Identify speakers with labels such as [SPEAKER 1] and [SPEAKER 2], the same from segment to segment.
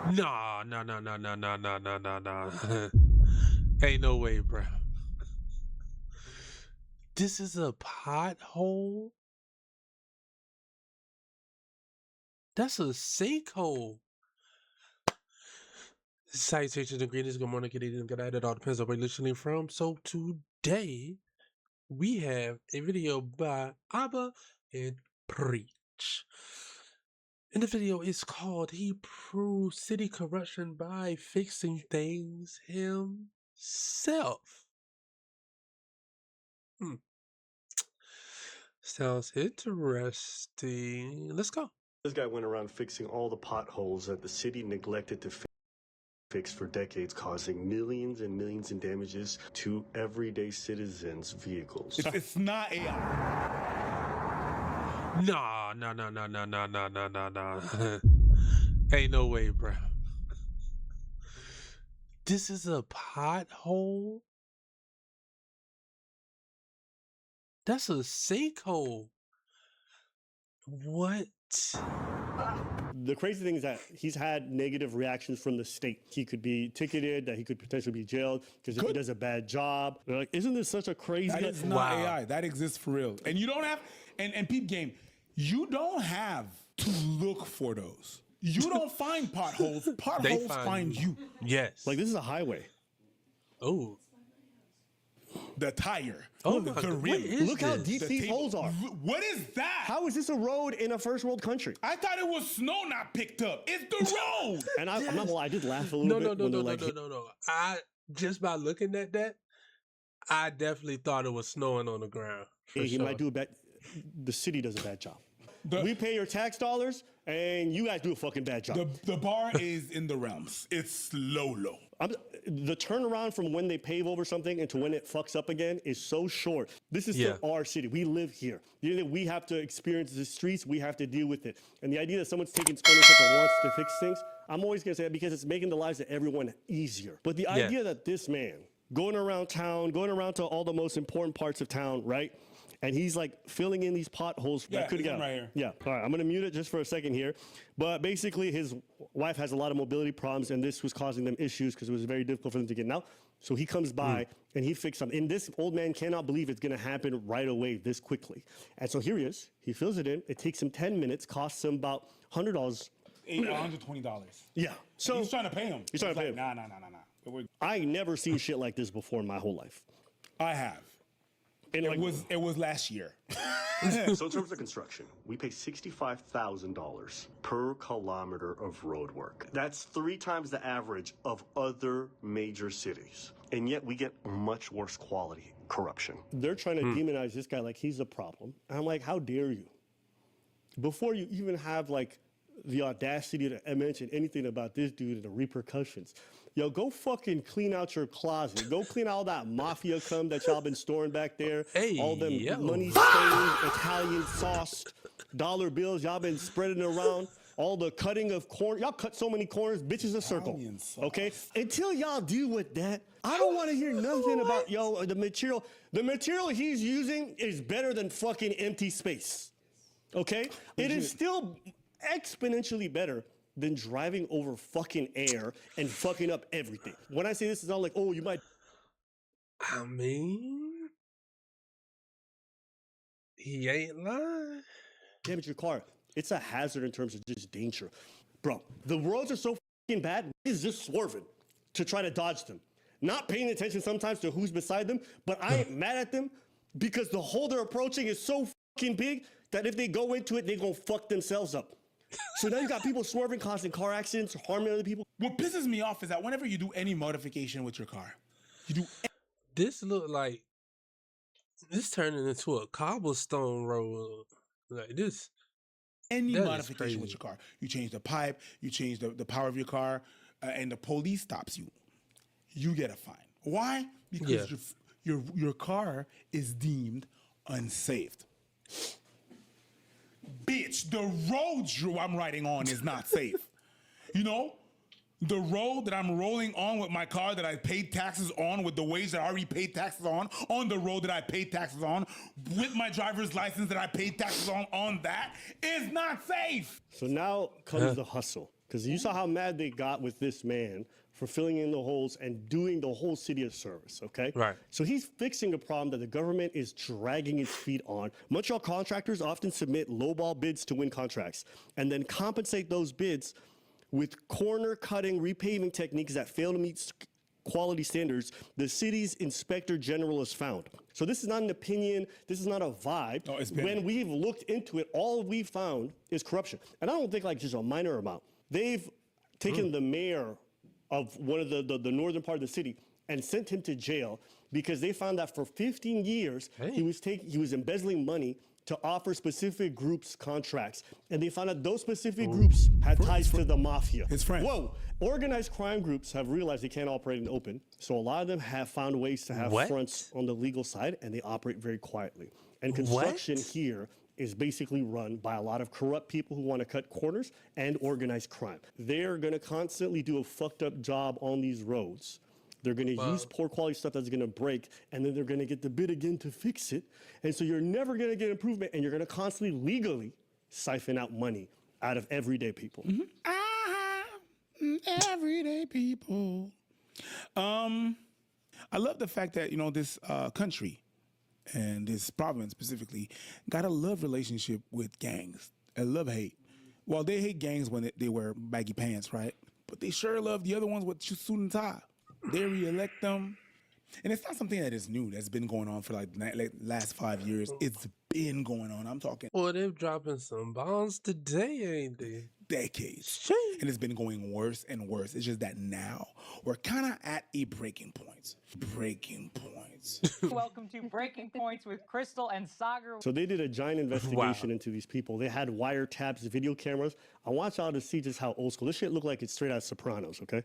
[SPEAKER 1] Nah, nah, nah, nah, nah, nah, nah, nah, nah, nah. Ain't no way, bro. This is a pothole? That's a sinkhole. Salutations and greetings. Good morning, good evening, good night. It all depends on where you're listening from. So today we have a video by Abba and Preach. And the video is called He Proves City Corruption by Fixing Things Himself. Sounds interesting. Let's go.
[SPEAKER 2] This guy went around fixing all the potholes that the city neglected to fix for decades, causing millions and millions in damages to everyday citizens' vehicles.
[SPEAKER 3] It's not AI.
[SPEAKER 1] Nah, nah, nah, nah, nah, nah, nah, nah, nah, nah. Ain't no way, bro. This is a pothole? That's a sinkhole. What?
[SPEAKER 2] The crazy thing is that he's had negative reactions from the state. He could be ticketed, that he could potentially be jailed because if he does a bad job. They're like, isn't this such a crazy?
[SPEAKER 3] That is not AI. That exists for real. And you don't have, and peep game, you don't have to look for those. You don't find potholes. Potholes find you.
[SPEAKER 1] Yes.
[SPEAKER 2] Like, this is a highway.
[SPEAKER 1] Oh.
[SPEAKER 3] The tire.
[SPEAKER 1] Oh,
[SPEAKER 3] the
[SPEAKER 1] what
[SPEAKER 3] rim.
[SPEAKER 1] is
[SPEAKER 2] Look how
[SPEAKER 1] this?
[SPEAKER 2] deep these holes are.
[SPEAKER 3] What is that?
[SPEAKER 2] How is this a road in a first world country?
[SPEAKER 3] I thought it was snow not picked up. It's the road.
[SPEAKER 2] And I'm not gonna lie, I did laugh a little bit.
[SPEAKER 1] No. I just by looking at that, I definitely thought it was snowing on the ground.
[SPEAKER 2] He might do a bad. The city does a bad job. We pay your tax dollars, and you guys do a fucking bad job.
[SPEAKER 3] The bar is in the realms. It's low.
[SPEAKER 2] The turnaround from when they pave over something and to when it fucks up again is so short. This is still our city. We live here. We have to experience the streets. We have to deal with it. And the idea that someone's taking ownership and wants to fix things, I'm always going to say that because it's making the lives of everyone easier. But the idea that this man going around town, going around to all the most important parts of town, right? And he's like filling in these potholes.
[SPEAKER 3] Yeah,
[SPEAKER 2] could
[SPEAKER 3] right here.
[SPEAKER 2] Yeah. All right. I'm going to mute it just for a second here. But basically, his wife has a lot of mobility problems, and this was causing them issues because it was very difficult for them to get out. So he comes by and he fixed something. And this old man cannot believe it's going to happen right away this quickly. And so here he is. He fills it in. It takes him 10 minutes, costs him about $100.
[SPEAKER 3] $120.
[SPEAKER 2] Yeah. So
[SPEAKER 3] he's trying to pay him.
[SPEAKER 2] He's trying to pay him.
[SPEAKER 3] Nah.
[SPEAKER 2] I never seen shit like this before in my whole life.
[SPEAKER 3] I have.
[SPEAKER 2] And
[SPEAKER 3] it was last year.
[SPEAKER 2] So in terms of construction, we pay $65,000 per kilometer of road work. That's 3 times the average of other major cities. And yet we get much worse quality corruption. They're trying to demonize this guy like he's a problem. And I'm like, how dare you? Before you even have like the audacity to mention anything about this dude and the repercussions. Yo, go fucking clean out your closet. Go clean out all that mafia cum that y'all been storing back there.
[SPEAKER 1] Hey,
[SPEAKER 2] all them money stained, Italian sauced dollar bills y'all been spreading around. All the cutting of corn. Y'all cut so many corners, bitches a circle. Okay? Until y'all deal with that, I don't want to hear nothing about, the material. The material he's using is better than fucking empty space. Okay? It is still exponentially better than driving over fucking air and fucking up everything. When I say this, it's not like, oh, you might.
[SPEAKER 1] I mean, he ain't lying.
[SPEAKER 2] Damage your car. It's a hazard in terms of just danger. Bro, the roads are so fucking bad, he's just swerving to try to dodge them. Not paying attention sometimes to who's beside them, but I ain't mad at them because the hole they're approaching is so fucking big that if they go into it, they're gonna fuck themselves up. So now you got people swerving, causing car accidents, harming other people.
[SPEAKER 3] What pisses me off is that whenever you do any modification with your car,
[SPEAKER 1] This look like this turning into a cobblestone road. Like this.
[SPEAKER 3] Any modification with your car, you change the pipe, you change the power of your car, and the police stops you, you get a fine. Why? Because your car is deemed unsafe. Bitch, the road I'm riding on is not safe. You know? The road that I'm rolling on with my car that I paid taxes on, with the wage that I already paid taxes on the road that I paid taxes on, with my driver's license that I paid taxes on that, is not safe.
[SPEAKER 2] So now comes the hustle. Because you saw how mad they got with this man for filling in the holes and doing the whole city a service, okay?
[SPEAKER 1] Right.
[SPEAKER 2] So he's fixing a problem that the government is dragging its feet on. Montreal contractors often submit lowball bids to win contracts and then compensate those bids with corner-cutting repaving techniques that fail to meet quality standards the city's inspector general has found. So this is not an opinion, this is not a vibe.
[SPEAKER 3] No, it's been-
[SPEAKER 2] When we've looked into it, all we've found is corruption. And I don't think like just a minor amount. They've taken the mayor of one of the northern part of the city and sent him to jail because they found that for 15 years he was embezzling money to offer specific groups contracts. And they found out those specific groups had ties to the mafia.
[SPEAKER 3] His friend.
[SPEAKER 2] Whoa. Organized crime groups have realized they can't operate in the open. So a lot of them have found ways to have fronts on the legal side, and they operate very quietly. And construction here is basically run by a lot of corrupt people who want to cut corners and organized crime. They're going to constantly do a fucked up job on these roads. They're going to use poor quality stuff that's going to break, and then they're going to get the bid again to fix it. And so you're never going to get improvement, and you're going to constantly legally siphon out money out of everyday people.
[SPEAKER 3] Everyday people. I love the fact that, this country and this province specifically got a love relationship with gangs. A love-hate. Well, they hate gangs when they wear baggy pants, right? But they sure love the other ones with suit and tie. They re-elect them. And it's not something that is new. That's been going on for like last 5 years. It's been going on. I'm talking
[SPEAKER 1] Well, they're dropping some bombs today, ain't they?
[SPEAKER 3] decades. And it's been going worse and worse. It's just that now we're kind of at a breaking point. Breaking points.
[SPEAKER 4] Welcome to Breaking Points with Crystal and Sagar.
[SPEAKER 2] So they did a giant investigation into these people. They had wiretaps, video cameras. I want y'all to see just how old school. This shit look like it's straight out of Sopranos, okay?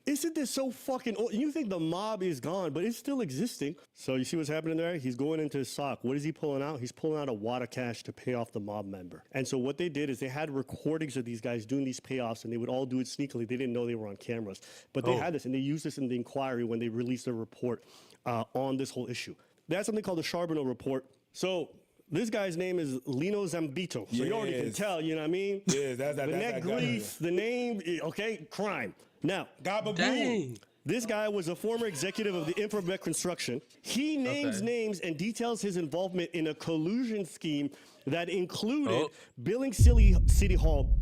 [SPEAKER 2] Isn't this so fucking old? You think the mob is gone, but it's still existing. So you see what's happening there? He's going into his sock. What is he pulling out? He's pulling out a wad of cash to pay off the mob member. And so what they did is they had recordings of these guys doing these payoffs, and they would all do it sneakily. They didn't know they were on cameras. But they had this, and they used this in the inquiry when they released their report on this whole issue. They had something called the Charbonneau Report. So this guy's name is Lino Zambito. So you already can tell, you know what I mean?
[SPEAKER 3] Yeah, that's
[SPEAKER 2] the neck grease, the name, okay, crime. Now,
[SPEAKER 1] Dang.
[SPEAKER 2] this guy was a former executive of the Infrabec Construction. He names names and details his involvement in a collusion scheme that included billing City Hall.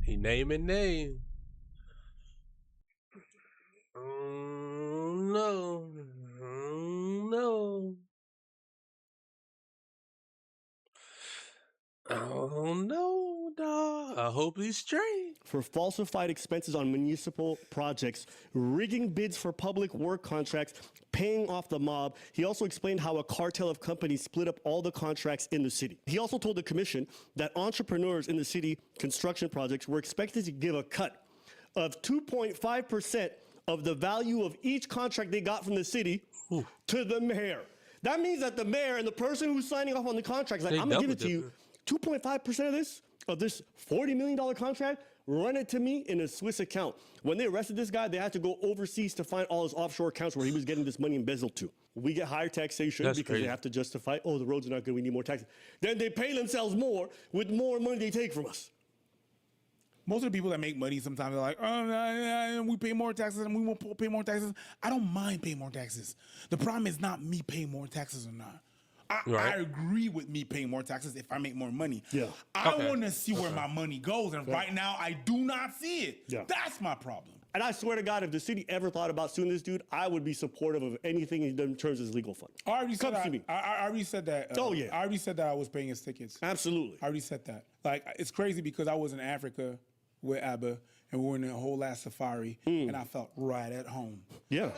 [SPEAKER 1] He naming name. Oh no. Oh no. Oh no, dog. I hope he's straight.
[SPEAKER 2] For falsified expenses on municipal projects, rigging bids for public work contracts, paying off the mob. He also explained how a cartel of companies split up all the contracts in the city. He also told the commission that entrepreneurs in the city construction projects were expected to give a cut of 2.5% of the value of each contract they got from the city to the mayor. That means that the mayor and the person who's signing off on the contract is like, I'm gonna give it to you. 2.5% of this $40 million contract, run it to me in a Swiss account. When they arrested this guy, they had to go overseas to find all his offshore accounts where he was getting this money embezzled to. We get higher taxation because they have to justify, oh, the roads are not good, we need more taxes. Then they pay themselves more with more money they take from us.
[SPEAKER 3] Most of the people that make money sometimes are like, we pay more taxes and we won't pay more taxes. I don't mind paying more taxes. The problem is not me paying more taxes or not. I agree with me paying more taxes if I make more money.
[SPEAKER 2] Yeah.
[SPEAKER 3] I want to see where my money goes, and right now I do not see it.
[SPEAKER 2] Yeah.
[SPEAKER 3] That's my problem.
[SPEAKER 2] And I swear to God, if the city ever thought about suing this dude, I would be supportive of anything he does in terms of his legal fund.
[SPEAKER 3] I already said
[SPEAKER 2] Come see me.
[SPEAKER 3] I already said that.
[SPEAKER 2] Oh, yeah.
[SPEAKER 3] I already said that I was paying his tickets.
[SPEAKER 2] Absolutely.
[SPEAKER 3] I already said that. Like, it's crazy because I was in Africa with Abba, and we were in a whole last safari, and I felt right at home.
[SPEAKER 2] Yeah.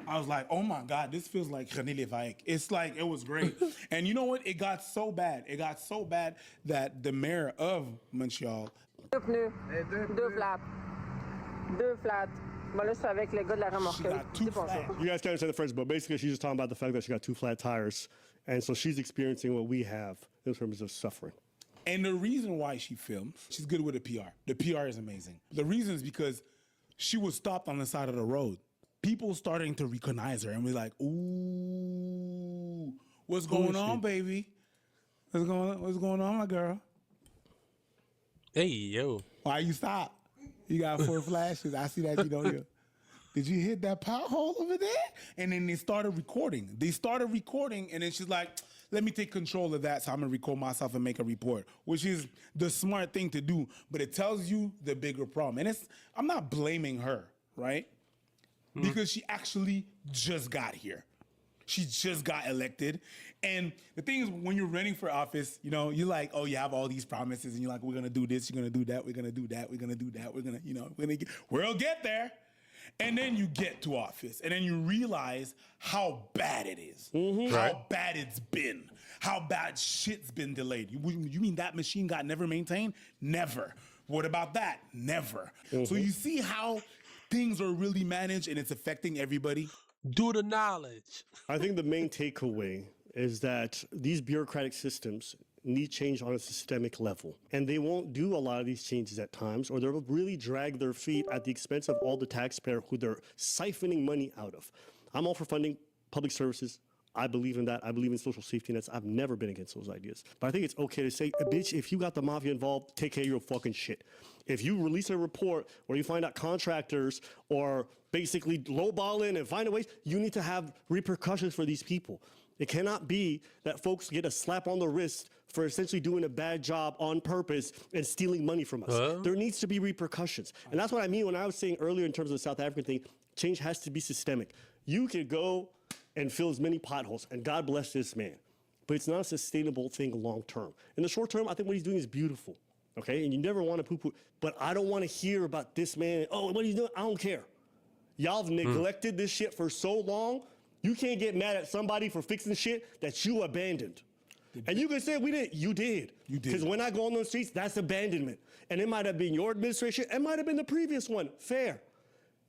[SPEAKER 3] I was like, oh my God, this feels like René Lévesque. It's like, it was great. And you know what? It got so bad. It got so bad that the mayor of Montreal.
[SPEAKER 5] Deux pneus, deux flats. Deux flats. Bon, là, c'est avec le gars de la
[SPEAKER 3] She
[SPEAKER 5] remorqueuse.
[SPEAKER 3] got two
[SPEAKER 5] Dis bonjour.
[SPEAKER 3] flats.
[SPEAKER 2] You guys can't understand the French, but basically she's just talking about the fact that she got two flat tires. And so she's experiencing what we have in terms of suffering.
[SPEAKER 3] And the reason why she films, she's good with the PR. The PR is amazing. The reason is because she was stopped on the side of the road. People starting to recognize her and we're like, ooh, what's going on, baby? What's going on, my girl?
[SPEAKER 1] Hey, yo.
[SPEAKER 3] Why you stop? You got 4 flashes. I see that, you. Did you hit that pothole over there? And then they started recording. And then she's like, let me take control of that, so I'm gonna record myself and make a report, which is the smart thing to do. But it tells you the bigger problem. And I'm not blaming her, right? Because she actually just got here. She just got elected. And the thing is, when you're running for office, you're like, oh, you have all these promises, and you're like, we're gonna do this, you're gonna do that, we're gonna do that, we're gonna do that, we'll get there. And then you get to office, and then you realize how bad it is, how bad it's been, how bad shit's been delayed. You mean that machine got never maintained? Never. What about that? Never. So you see how things are really managed, and it's affecting everybody?
[SPEAKER 1] Due to knowledge.
[SPEAKER 2] I think the main takeaway is that these bureaucratic systems need change on a systemic level. And they won't do a lot of these changes at times, or they'll really drag their feet at the expense of all the taxpayer who they're siphoning money out of. I'm all for funding public services. I believe in that. I believe in social safety nets. I've never been against those ideas. But I think it's okay to say, bitch, if you got the mafia involved, take care of your fucking shit. If you release a report where you find out contractors or basically lowballing and find a way, you need to have repercussions for these people. It cannot be that folks get a slap on the wrist for essentially doing a bad job on purpose and stealing money from us. There needs to be repercussions. And that's what I mean when I was saying earlier in terms of the South African thing, change has to be systemic. You could go and fill as many potholes, and God bless this man, but it's not a sustainable thing long term. In the short term, I think what he's doing is beautiful, okay? And you never want to poo-poo, but I don't want to hear about this man, oh, what he's doing, I don't care. Y'all have neglected this shit for so long, you can't get mad at somebody for fixing shit that you abandoned. And you can say we didn't. You did. You did. Because when I go on those streets, that's abandonment. And it might have been your administration. It might have been the previous one. Fair.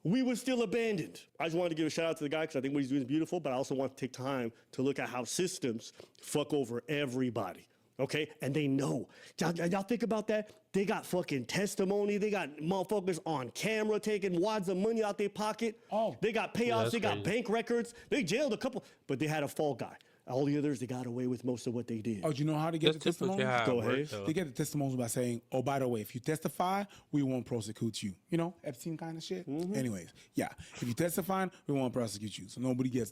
[SPEAKER 2] We were still abandoned. I just wanted to give a shout out to the guy because I think what he's doing is beautiful, but I also want to take time to look at how systems fuck over everybody. Okay? And they know. Y'all think about that? They got fucking testimony. They got motherfuckers on camera taking wads of money out their pocket. Oh. They got payouts. They got bank records. They jailed a couple, but they had a fall guy. All the others, they got away with most of what they did.
[SPEAKER 3] Oh, do you know how to get the testimony?
[SPEAKER 2] Go ahead.
[SPEAKER 3] They get the testimonials by saying, oh, by the way, if you testify, we won't prosecute you. You know, Epstein kind of shit. Anyways, yeah. If you testify, we won't prosecute you. So nobody gets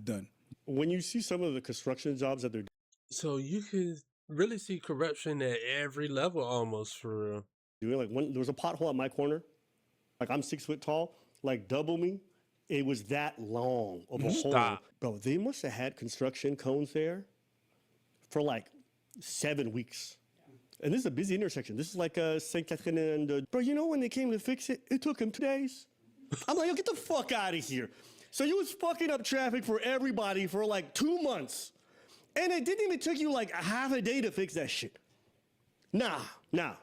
[SPEAKER 3] done.
[SPEAKER 2] When you see some of the construction jobs that they're
[SPEAKER 1] So you can really see corruption at every level almost, for real.
[SPEAKER 2] doing, like when there was a pothole at my corner, like I'm 6 foot tall, like double me. It was that long of a hole. Bro, they must have had construction cones there for like 7 weeks. And this is a busy intersection. This is like St. Catherine and... bro, you know when they came to fix it? It took them 2 days. I'm like, yo, get the fuck out of here. So you was fucking up traffic for everybody for like 2 months. And it didn't even take you like a half a day to fix that shit. Nah. I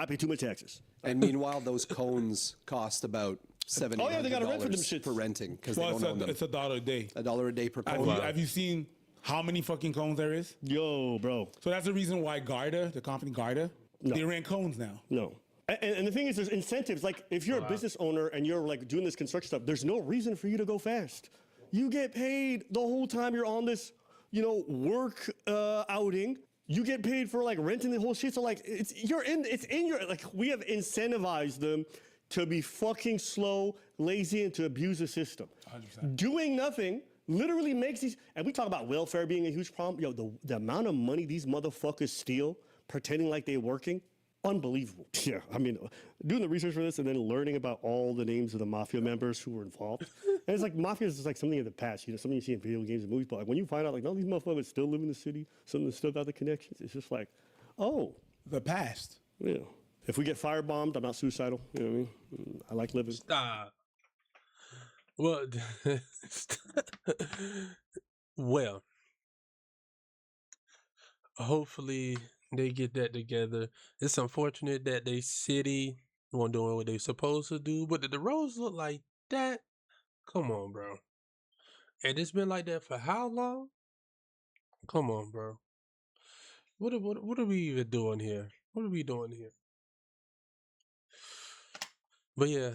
[SPEAKER 2] pay too much taxes.
[SPEAKER 6] And meanwhile, those cones cost about $70
[SPEAKER 2] Oh yeah, they got to rent for them shits.
[SPEAKER 6] for renting because they
[SPEAKER 3] Well,
[SPEAKER 6] don't own them.
[SPEAKER 3] it's $1 a day.
[SPEAKER 6] $1 a day per cone.
[SPEAKER 3] Have you seen how many fucking cones there is?
[SPEAKER 2] Yo, bro.
[SPEAKER 3] So that's the reason why Garda, the company Garda, they rent cones now.
[SPEAKER 2] No. And the thing is, there's incentives. Like, if you're a business owner and you're like doing this construction stuff, there's no reason for you to go fast. You get paid the whole time you're on this, work outing. You get paid for like renting the whole shit. So like, it's in your, like, we have incentivized them to be fucking slow, lazy, and to abuse the system. 100%. Doing nothing literally makes these, and we talk about welfare being a huge problem. Yo, the amount of money these motherfuckers steal, pretending like they're working, unbelievable. Yeah, I mean, doing the research for this and then learning about all the names of the mafia members who were involved. And it's like, mafia is just like something in the past, something you see in video games and movies, but like when you find out like, no, these motherfuckers still live in the city, some of them still got the connections, it's just like, oh.
[SPEAKER 3] The past.
[SPEAKER 2] Yeah. If we get firebombed, I'm not suicidal. You know what I mean? I like living.
[SPEAKER 1] Stop. Well, well, hopefully they get that together. It's unfortunate that they city weren't doing what they supposed to do, but did the roads look like that? Come on, bro. And it's been like that for how long? Come on, bro. What are we even doing here? What are we doing here? But yeah,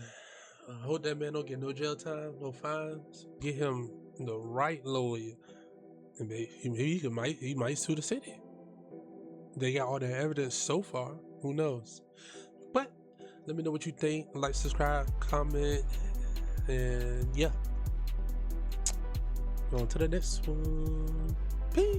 [SPEAKER 1] I hope that man don't get no jail time, no fines. Get him the right lawyer, and maybe he might sue the city. They got all the evidence so far. Who knows? Let me know what you think. Like, subscribe, comment, and yeah. On to the next one. Peace.